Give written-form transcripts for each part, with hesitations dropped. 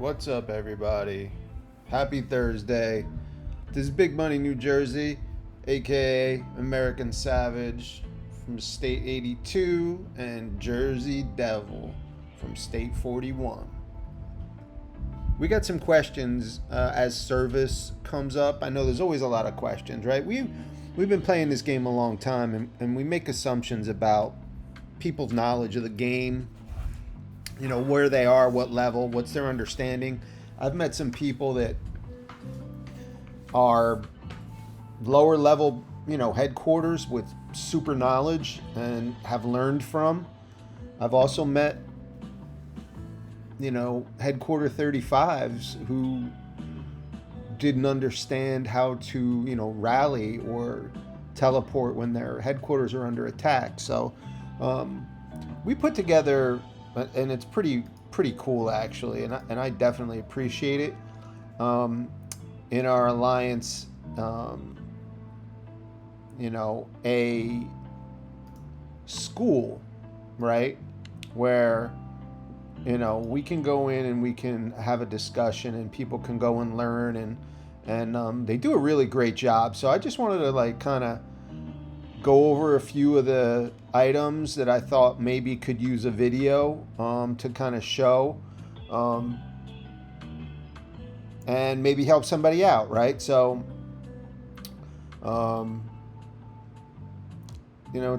What's up, everybody? Happy Thursday. This is Big Money, New Jersey, aka American Savage from State 82, and Jersey Devil from State 41. We got some questions as service comes up. I know there's always a lot of questions, right? We've been playing this game a long time, and we make assumptions about people's knowledge of the game, where they are, what level, what's their understanding. I've met some people that are lower level, headquarters with super knowledge and have learned from. I've also met, headquarter 35s who didn't understand how to, rally or teleport when their headquarters are under attack. So we put together, and it's pretty cool actually, and I definitely appreciate it. In our alliance, a school, right, where we can go in and we can have a discussion and people can go and learn, and they do a really great job. So I just wanted to kind of go over a few of the items that I thought maybe could use a video to kind of show and maybe help somebody out, right? So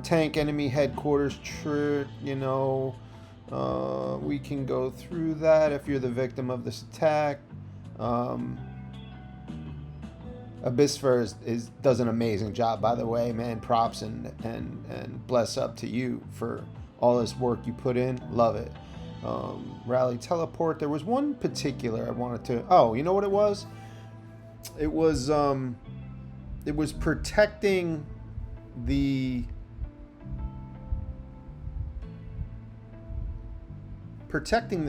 tank enemy headquarters trick, we can go through that if you're the victim of this attack. Abyssfer does an amazing job, by the way, man. Props and bless up to you for all this work you put in. Love it. Rally teleport. There was one particular I wanted to. Oh, you know what it was? It was protecting the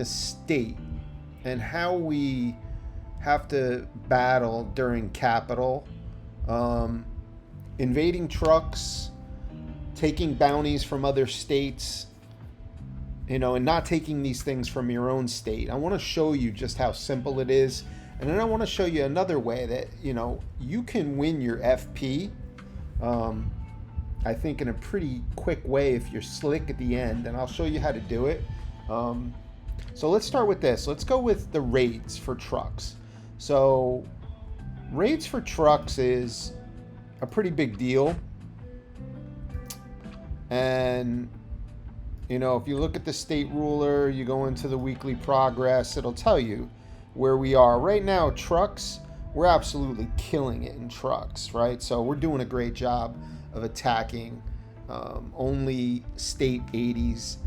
state and how we have to battle during capital, invading trucks, taking bounties from other states, and not taking these things from your own state. I want to show you just how simple it is, and then I want to show you another way that you can win your FP. I think in a pretty quick way if you're slick at the end, and I'll show you how to do it. So let's start with this. Let's go with the raids for trucks. So raids for trucks is a pretty big deal. And, if you look at the state ruler, you go into the weekly progress, it'll tell you where we are. Right now, trucks, we're absolutely killing it in trucks, right? So we're doing a great job of attacking only state 80s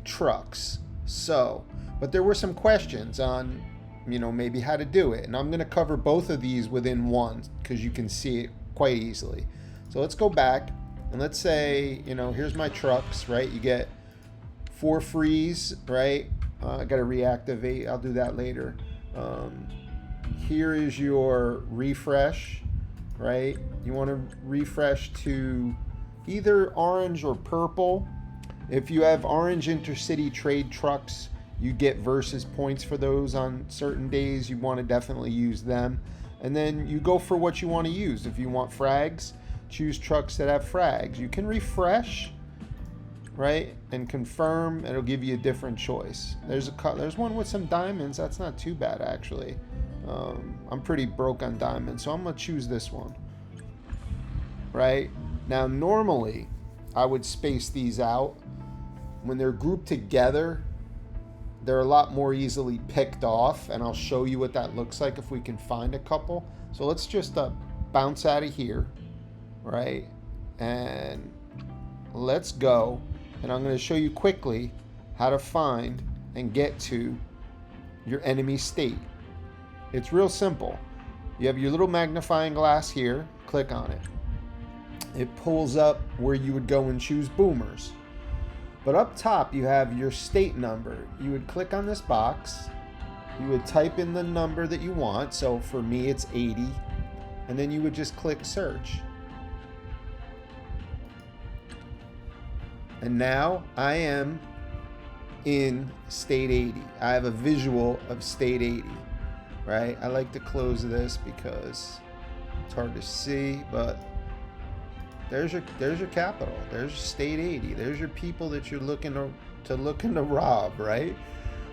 trucks. So, but there were some questions on maybe how to do it, and I'm going to cover both of these within one because you can see it quite easily. So let's go back and let's say here's my trucks, right? You get 4 freeze, right? I got to reactivate, I'll do that later. Here is your refresh, right? You want to refresh to either orange or purple. If you have orange intercity trade trucks, you get versus points for those on certain days. You want to definitely use them. And then you go for what you want to use. If you want frags, choose trucks that have frags. You can refresh, right, and confirm. It'll give you a different choice. There's one with some diamonds. That's not too bad, actually. I'm pretty broke on diamonds, so I'm going to choose this one. Right? Now, normally, I would space these out. When they're grouped together, they're a lot more easily picked off, and I'll show you what that looks like if we can find a couple. So let's just bounce out of here, right? And let's go. And I'm going to show you quickly how to find and get to your enemy state. It's real simple. You have your little magnifying glass here. Click on it. It pulls up where you would go and choose boomers. But up top, you have your state number. You would click on this box. You would type in the number that you want. So for me, it's 80. And then you would just click search. And now I am in state 80. I have a visual of state 80, right? I like to close this because it's hard to see, but there's your capital. There's state 80. There's your people that you're looking to rob, right?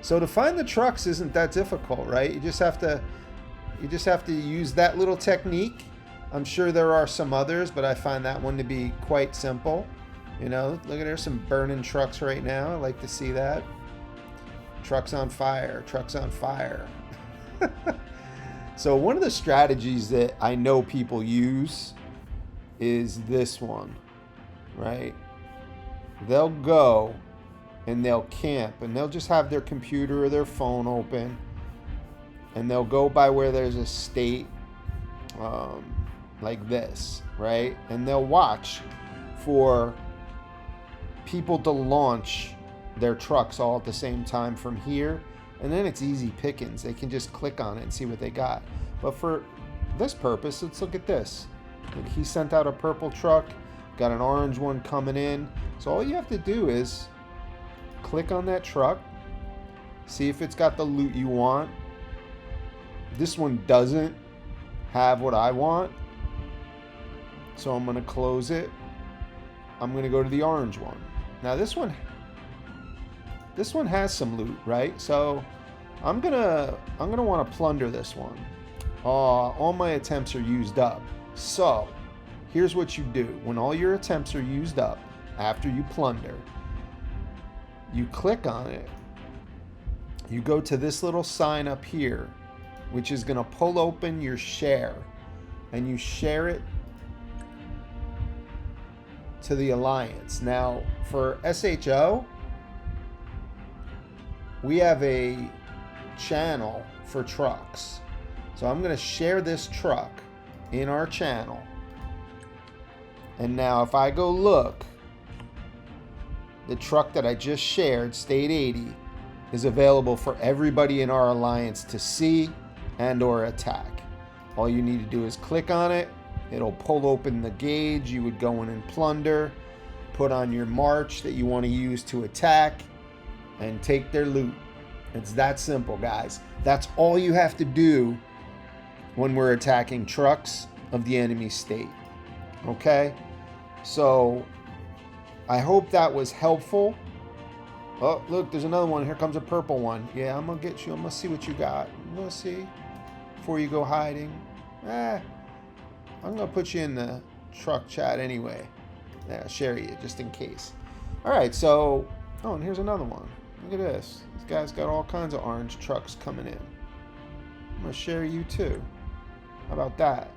So to find the trucks isn't that difficult, right? You just have to use that little technique. I'm sure there are some others, but I find that one to be quite simple. You know, look at, there's some burning trucks right now. I like to see that. Trucks on fire, trucks on fire. So one of the strategies that I know people use is this one, right? They'll go and they'll camp and they'll just have their computer or their phone open and they'll go by where there's a state like this, right? And they'll watch for people to launch their trucks all at the same time from here, and then it's easy pickings. They can just click on it and see what they got. But for this purpose, let's look at this. Like, he sent out a purple truck, got an orange one coming in. So all you have to do is click on that truck, see if it's got the loot you want. This one doesn't have what I want, so I'm going to close it. I'm going to go to the orange one. Now this one has some loot, right? So I'm gonna want to plunder this one. All my attempts are used up. So here's what you do. When all your attempts are used up, after you plunder, you click on it. You go to this little sign up here, which is going to pull open your share, and you share it to the Alliance. Now for SHO, we have a channel for trucks. So I'm going to share this truck in our channel. And now if I go look, the truck that I just shared, State 80, is available for everybody in our Alliance to see and or attack. All you need to do is click on it. It'll pull open the gauge. You would go in and plunder, put on your march that you want to use to attack, and take their loot. It's that simple, guys. That's all you have to do when we're attacking trucks of the enemy state. Okay? So I hope that was helpful. Oh, look, there's another one. Here comes a purple one. Yeah, I'm going to get you. I'm going to see what you got. I'm going to see before you go hiding. I'm going to put you in the truck chat anyway. Yeah, share you just in case. All right, so, oh, and here's another one. Look at this. This guy's got all kinds of orange trucks coming in. I'm going to share you too. How about that?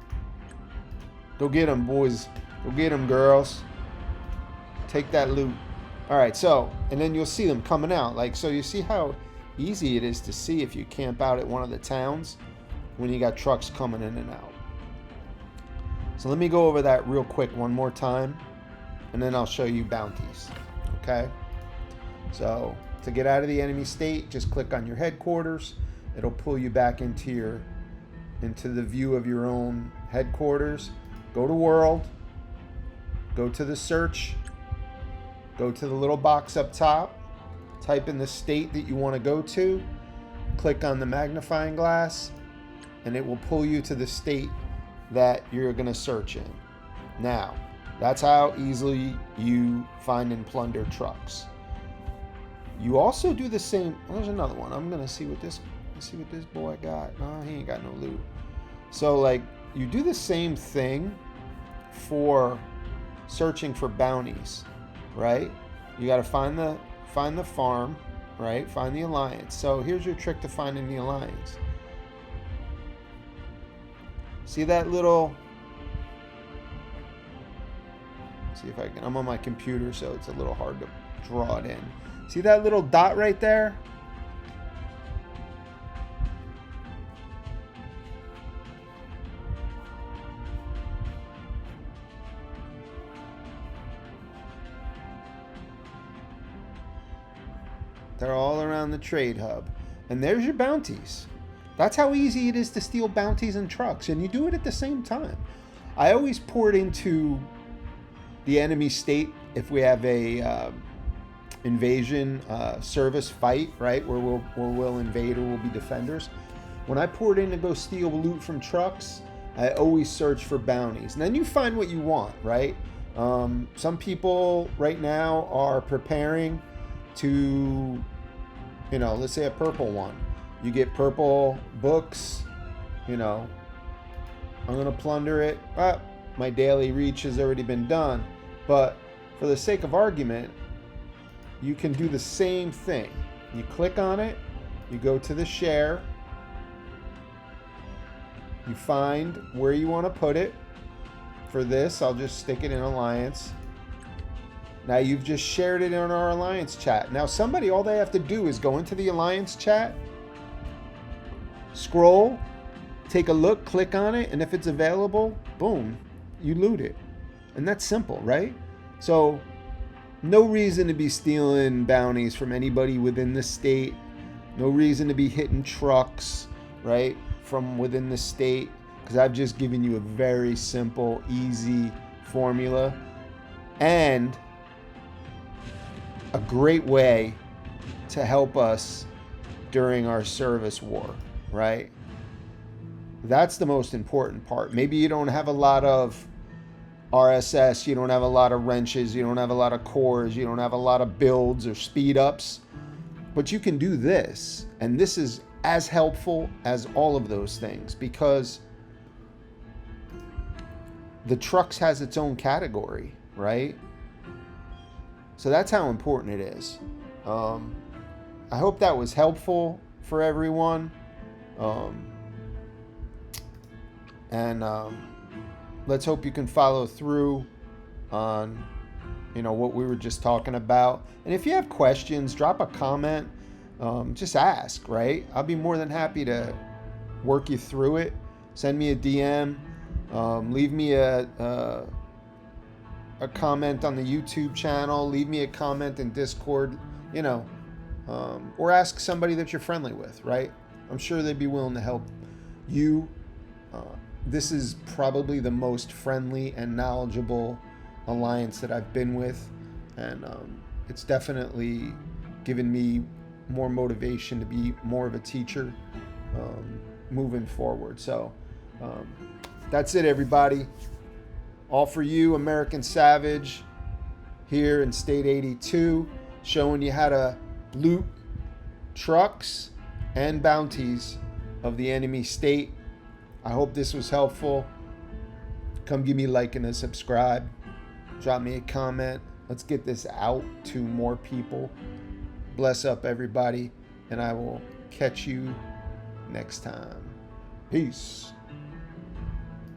Go get them, boys. Go get them, girls. Take that loot. All right, so, and then you'll see them coming out. Like, so you see how easy it is to see if you camp out at one of the towns when you got trucks coming in and out. So let me go over that real quick one more time, and then I'll show you bounties. Okay? So to get out of the enemy state, just click on your headquarters. It'll pull you back into the view of your own headquarters. Go to world. Go to the search. Go to the little box up top. Type in the state that you want to go to. Click on the magnifying glass, and it will pull you to the state that you're going to search in. Now, that's how easily you find and plunder trucks. You also do the same. Oh, there's another one. I'm going to see what this boy got. No, he ain't got no loot. So, like, you do the same thing for searching for bounties, right? You got to find the farm, right? Find the Alliance. So here's your trick to finding the Alliance. See that little, see if I can, I'm on my computer, so it's a little hard to draw it in. See that little dot right there? They're all around the trade hub. And there's your bounties. That's how easy it is to steal bounties and trucks, and you do it at the same time. I always pour it into the enemy state if we have a invasion service fight, right, where we'll invade or we'll be defenders. When I poured in to go steal loot from trucks, I always search for bounties. And then you find what you want, right? Some people right now are preparing to, let's say a purple one. You get purple books, I'm going to plunder it. My daily reach has already been done. But for the sake of argument, you can do the same thing. You click on it, you go to the share, you find where you want to put it. For this, I'll just stick it in Alliance. Now you've just shared it in our Alliance chat. Now somebody, all they have to do is go into the Alliance chat, scroll, take a look, click on it, and if it's available, boom, you loot it. And that's simple, right? So no reason to be stealing bounties from anybody within the state. No reason to be hitting trucks, right, from within the state, because I've just given you a very simple, easy formula and a great way to help us during our service war, right? That's the most important part. Maybe you don't have a lot of RSS, you don't have a lot of wrenches, you don't have a lot of cores, you don't have a lot of builds or speed ups, but you can do this. And this is as helpful as all of those things, because the trucks has its own category, right? So that's how important it is. I hope that was helpful for everyone. Let's hope you can follow through on, what we were just talking about. And if you have questions, drop a comment. Just ask, right? I'll be more than happy to work you through it. Send me a DM. Leave me a comment on the YouTube channel. Leave me a comment in Discord, or ask somebody that you're friendly with, right? I'm sure they'd be willing to help you. This is probably the most friendly and knowledgeable alliance that I've been with. And it's definitely given me more motivation to be more of a teacher moving forward. So that's it, everybody. All for you, American Savage, here in State 82, showing you how to loot trucks and bounties of the enemy state. I hope this was helpful. Come give me a like and a subscribe. Drop me a comment. Let's get this out to more people. Bless up, everybody, and I will catch you next time. Peace.